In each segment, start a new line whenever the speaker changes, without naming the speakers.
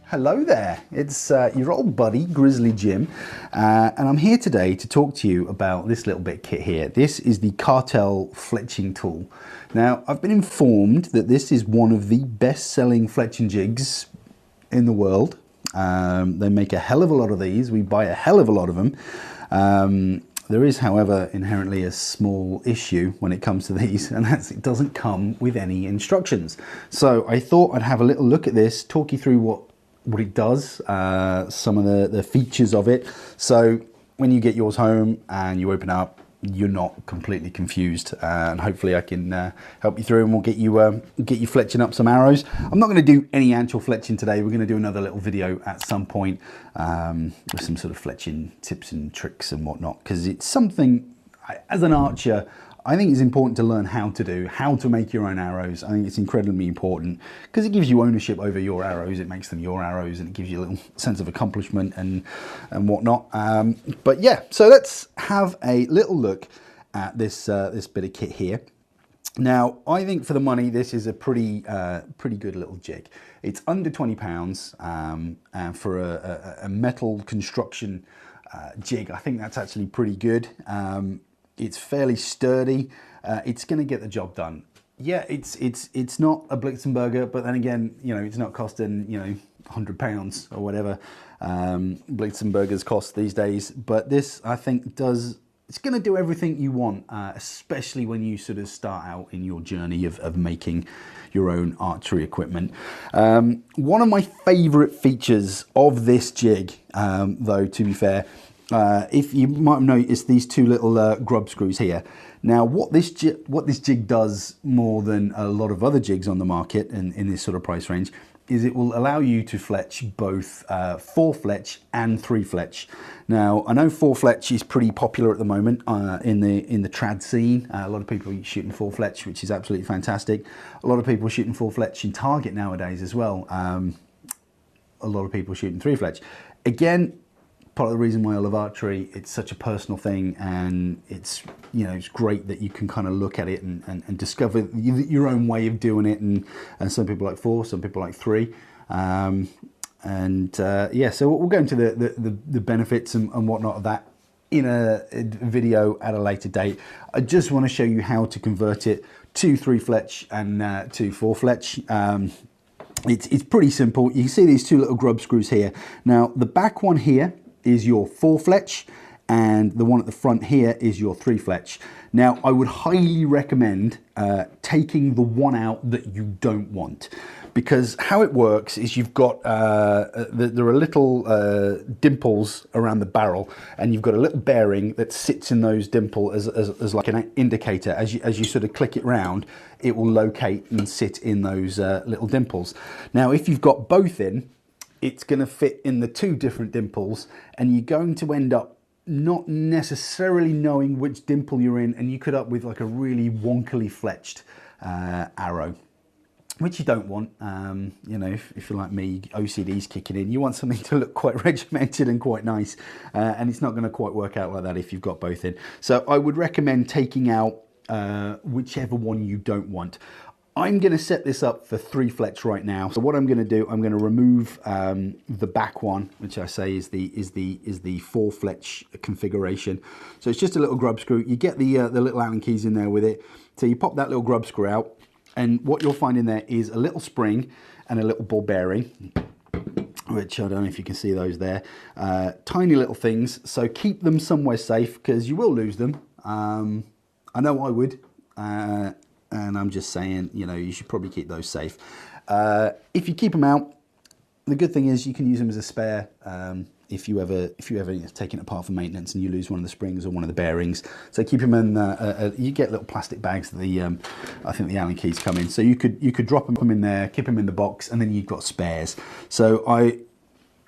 Hello there, it's your old buddy Grizzly Jim, and I'm here today to talk to you about this little bit of kit here. This is the Cartel Fletching tool. Now, I've been informed that this is one of the best-selling fletching jigs in the world. They make a hell of a lot of these. We buy a hell of a lot of them. There is, however, inherently a small issue when it comes to these, and that's it doesn't come with any instructions. So I thought I'd have a little look at this, talk you through what it does, some of the features of it. So when you get yours home and you open up, you're not completely confused, and hopefully I can help you through, and we'll get you fletching up some arrows. I'm not going to do any actual fletching today. We're going to do another little video at some point with some sort of fletching tips and tricks and whatnot, because it's something, as an archer, I think it's important to learn how to make your own arrows. I think it's incredibly important because it gives you ownership over your arrows. It makes them your arrows, and it gives you a little sense of accomplishment and whatnot. But yeah, so let's have a little look at this this bit of kit here. Now, I think for the money, this is a pretty good little jig. It's under £20, and for a metal construction jig, I think that's actually pretty good. It's fairly sturdy. It's going to get the job done. Yeah, it's not a Blitzenberger, but then again, you know, it's not costing, you know, £100 or whatever Blitzenbergers cost these days. But this, I think, it's going to do everything you want, especially when you sort of start out in your journey of making your own archery equipment. One of my favourite features of this jig, though, to be fair, if you might have noticed these two little grub screws here. Now, what this jig does more than a lot of other jigs on the market and in this sort of price range is it will allow you to fletch both 4-fletch and 3-fletch. Now, I know 4-fletch is pretty popular at the moment in the trad scene. A lot of people are shooting 4-fletch, which is absolutely fantastic. A lot of people are shooting 4-fletch in target nowadays as well. A lot of people are shooting 3-fletch. Again, part of the reason why I love archery, it's such a personal thing, and it's, you know, it's great that you can kind of look at it and discover your own way of doing it, and some people like 4, some people like 3, yeah, so we'll go into the benefits and whatnot of that in a video at a later date. I just want to show you how to convert it to 3-fletch and to 4-fletch. It's pretty simple. You can see these two little grub screws here. Now, the back one here is your 4-fletch, and the one at the front here is your 3-fletch. Now, I would highly recommend taking the one out that you don't want, because how it works is you've got, there are little dimples around the barrel, and you've got a little bearing that sits in those dimples as like an indicator. As you sort of click it round, it will locate and sit in those little dimples. Now, if you've got both in, it's going to fit in the two different dimples, and you're going to end up not necessarily knowing which dimple you're in, and you could up with like a really wonkily fletched arrow, which you don't want. You know, if you're like me, OCD's kicking in, you want something to look quite regimented and quite nice, and it's not going to quite work out like that if you've got both in. So I would recommend taking out whichever one you don't want. I'm going to set this up for 3-fletch right now. So what I'm going to do, I'm going to remove the back one, which I say is the 4-fletch configuration. So it's just a little grub screw. You get the little Allen keys in there with it. So you pop that little grub screw out, and what you'll find in there is a little spring and a little ball bearing, which I don't know if you can see those there. Tiny little things. So keep them somewhere safe, because you will lose them. I know I would. And I'm just saying, you know, you should probably keep those safe. If you keep them out, the good thing is you can use them as a spare if you ever take it apart for maintenance and you lose one of the springs or one of the bearings. So keep them in. You get little plastic bags that I think the Allen keys come in. So you could drop them in there, keep them in the box, and then you've got spares. So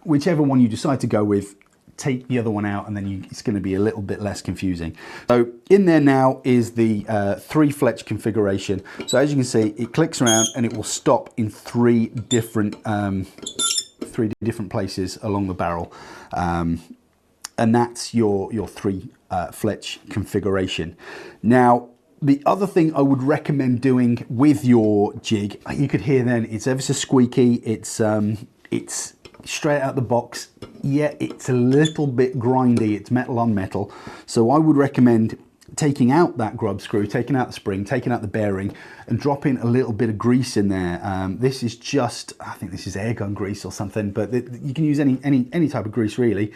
whichever one you decide to go with, take the other one out, and then it's going to be a little bit less confusing. So in there now is the 3-fletch configuration. So as you can see, it clicks around and it will stop in three different places along the barrel, and that's your 3-fletch configuration. Now, the other thing I would recommend doing with your jig, you could hear then it's ever so squeaky. It's straight out the box, yeah, it's a little bit grindy, it's metal on metal. So I would recommend taking out that grub screw, taking out the spring, taking out the bearing, and dropping a little bit of grease in there. This is just, I think this is air gun grease or something, but you can use any type of grease really.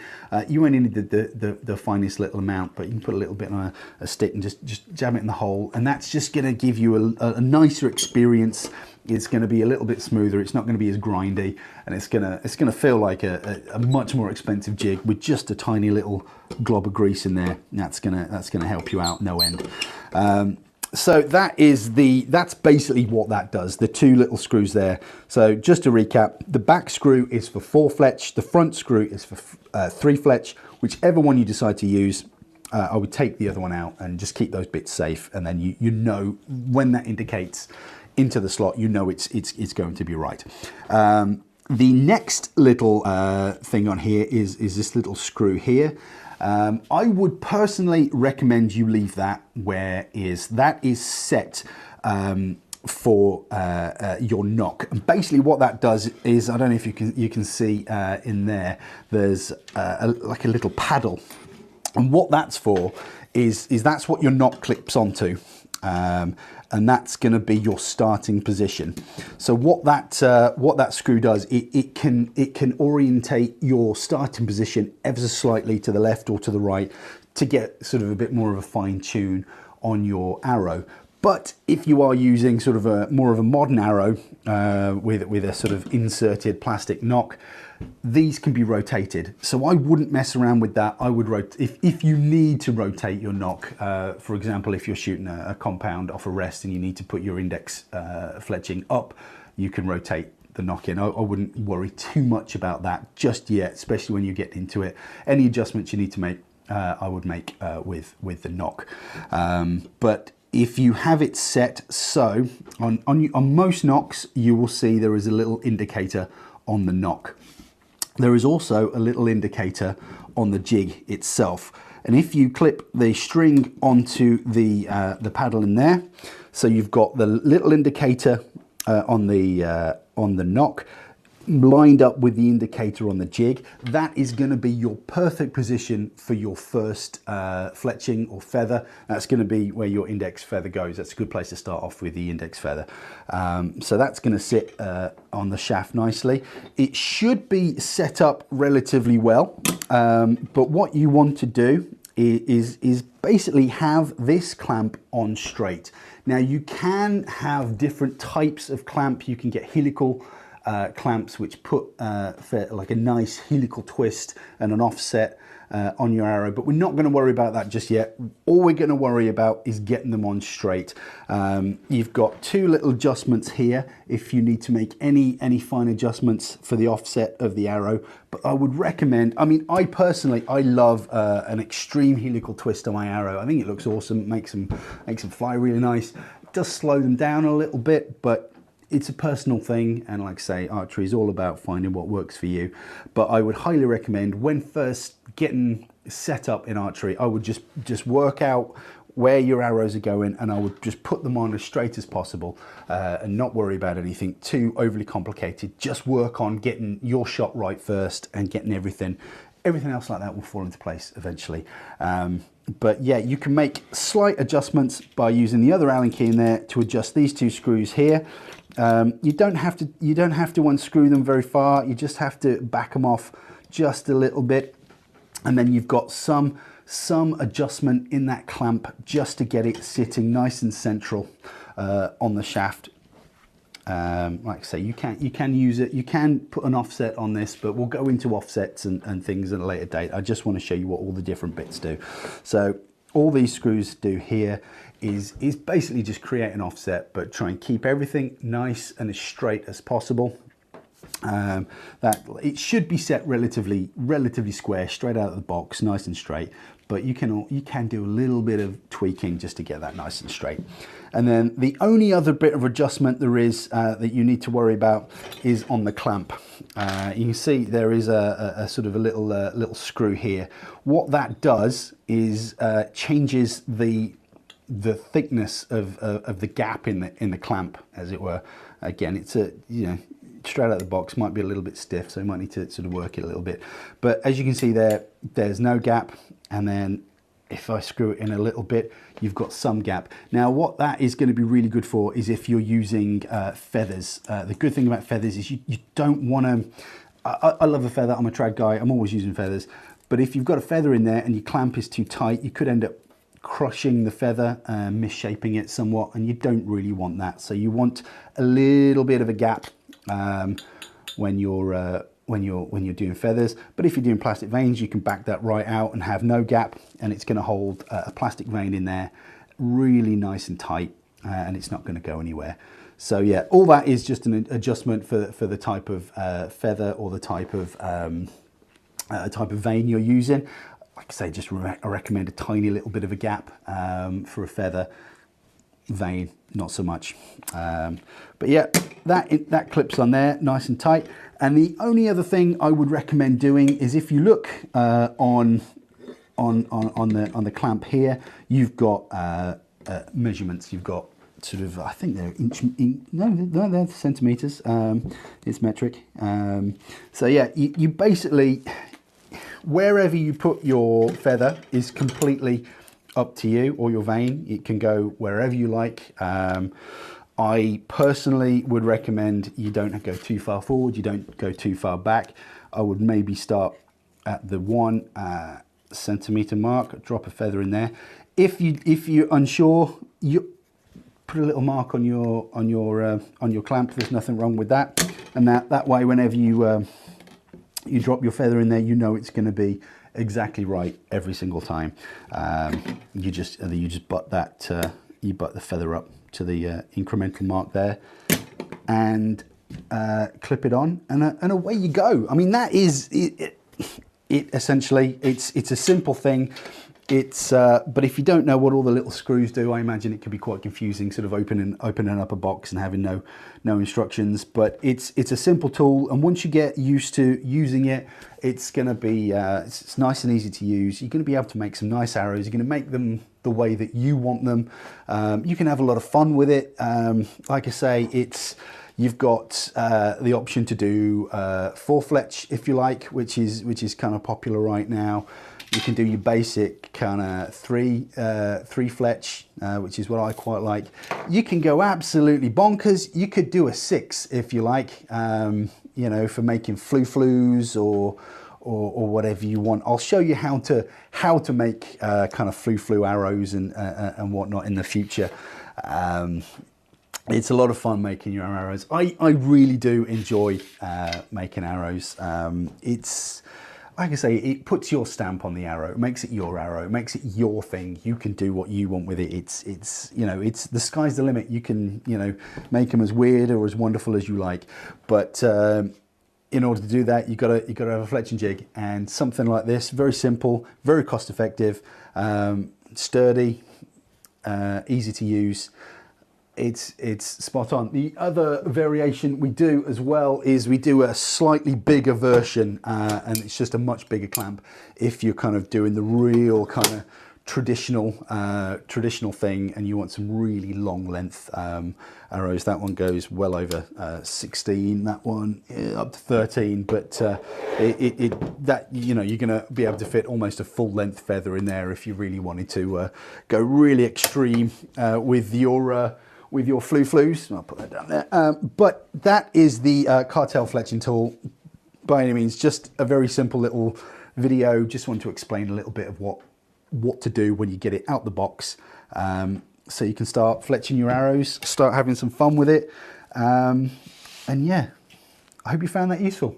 You only need the finest little amount, but you can put a little bit on a stick and just jam it in the hole, and that's just going to give you a nicer experience. It's going to be a little bit smoother. It's not going to be as grindy, and it's going to feel like a much more expensive jig with just a tiny little glob of grease in there. That's gonna help you out no end. So that's basically what that does. The two little screws there. So just to recap, the back screw is for 4 fletch. The front screw is for 3 fletch. Whichever one you decide to use, I would take the other one out and just keep those bits safe. And then you know when that indicates into the slot, you know it's going to be right. The next little thing on here is this little screw here. I would personally recommend you leave that where that is set for your knock. And basically what that does is, I don't know if you can see in there, there's like a little paddle. And what that's for is that's what your knock clips onto. And that's going to be your starting position. So what that screw does, it can orientate your starting position ever so slightly to the left or to the right to get sort of a bit more of a fine tune on your arrow. But if you are using sort of more of a modern arrow with a sort of inserted plastic knock, these can be rotated. So I wouldn't mess around with that. I would rotate if you need to rotate your knock. For example, if you're shooting a compound off a rest and you need to put your index fletching up, you can rotate the knock in. I wouldn't worry too much about that just yet, especially when you get into it. Any adjustments you need to make, I would make with the knock. But if you have it set so on most knocks, you will see there is a little indicator on the knock. There is also a little indicator on the jig itself. And if you clip the string onto the paddle in there, so you've got the little indicator on the knock lined up with the indicator on the jig, that is going to be your perfect position for your first fletching or feather. That's going to be where your index feather goes. That's a good place to start off with the index feather. So that's going to sit on the shaft nicely. It should be set up relatively well, but what you want to do is basically have this clamp on straight. Now you can have different types of clamp. You can get helical clamps which put like a nice helical twist and an offset on your arrow, but we're not going to worry about that just yet. All we're going to worry about is getting them on straight. You've got 2 little adjustments here if you need to make any fine adjustments for the offset of the arrow, but I would recommend, I mean, I personally love an extreme helical twist on my arrow. I think it looks awesome, makes them fly really nice. It does slow them down a little bit, but it's a personal thing, and like I say, archery is all about finding what works for you. But I would highly recommend, when first getting set up in archery, I would just work out where your arrows are going, and I would just put them on as straight as possible and not worry about anything too overly complicated. Just work on getting your shot right first and getting everything else like that will fall into place eventually. But yeah, you can make slight adjustments by using the other Allen key in there to adjust these 2 screws here. You don't have to unscrew them very far. You just have to back them off just a little bit, and then you've got some adjustment in that clamp just to get it sitting nice and central on the shaft. Like I say, you can use it, you can put an offset on this, but we'll go into offsets and things at a later date. I just want to show you what all the different bits do. So all these screws do here is basically just create an offset, but try and keep everything nice and as straight as possible. That it should be set relatively square, straight out of the box, nice and straight, but you can do a little bit of tweaking just to get that nice and straight. And then the only other bit of adjustment there is that you need to worry about is on the clamp. You can see there is a sort of a little screw here. What that does is changes the thickness of the gap in the clamp, as it were. Again, it's straight out of the box. Might be a little bit stiff, so you might need to sort of work it a little bit. But as you can see there, there's no gap, and then if I screw it in a little bit, you've got some gap. Now what that is going to be really good for is if you're using feathers. The good thing about feathers is you don't want to, I love a feather, I'm a trad guy, I'm always using feathers, but if you've got a feather in there and your clamp is too tight, you could end up crushing the feather, misshaping it somewhat, and you don't really want that. So you want a little bit of a gap when you're doing feathers. But if you're doing plastic vanes, you can back that right out and have no gap, and it's going to hold a plastic vane in there really nice and tight, and it's not going to go anywhere. So yeah, all that is just an adjustment for the type of feather or the type of vane you're using. Like I say, just I recommend a tiny little bit of a gap for a feather. Vane, not so much. But yeah, that clips on there nice and tight. And the only other thing I would recommend doing is, if you look on the clamp here, you've got measurements. You've got sort of, I think they're no, they're centimeters. It's metric. So yeah, you basically, wherever you put your feather is completely up to you, or your vane. It can go wherever you like. I personally would recommend you don't go too far forward, you don't go too far back. I would maybe start at the 1 centimeter mark, drop a feather in there. If you're unsure, you put a little mark on your clamp. There's nothing wrong with that, and that way, whenever you drop your feather in there, you know it's going to be exactly right every single time. You just butt that you butt the feather up to the incremental mark there, and clip it on, and away you go. I mean, that is it. Essentially, it's a simple thing. But if you don't know what all the little screws do, I imagine it could be quite confusing, sort of opening up a box and having no instructions. But it's a simple tool, and once you get used to using it, it's going to be it's nice and easy to use. You're going to be able to make some nice arrows. You're going to make them the way that you want them. You can have a lot of fun with it. Like I say, you've got the option to do 4-fletch if you like, which is kind of popular right now. You can do your basic kind of 3-fletch, which is what I quite like. You can go absolutely bonkers. You could do a 6 if you like, you know, for making flu-flus or whatever you want. I'll show you how to make kind of flu arrows and whatnot in the future. It's a lot of fun making your own arrows. I really do enjoy making arrows. It's, like I say, it puts your stamp on the arrow. It makes it your arrow. It makes it your thing. You can do what you want with it. It's you know, it's the sky's the limit. You can, you know, make them as weird or as wonderful as you like. But in order to do that, you've got to have a fletching jig, and something like this, very simple, very cost effective, sturdy, easy to use. It's spot on. The other variation we do as well is we do a slightly bigger version, and it's just a much bigger clamp if you're kind of doing the real kind of traditional thing and you want some really long length arrows. That one goes well over 16, that one up to 13, but that, you know, you're going to be able to fit almost a full length feather in there if you really wanted to go really extreme with your flu-flus. I'll put that down there. But that is the Cartel Fletching tool. By any means, just a very simple little video. Just want to explain a little bit of what to do when you get it out the box, so you can start fletching your arrows, start having some fun with it. And yeah, I hope you found that useful.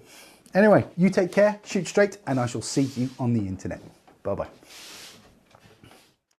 Anyway, you take care, shoot straight, and I shall see you on the internet. Bye-bye.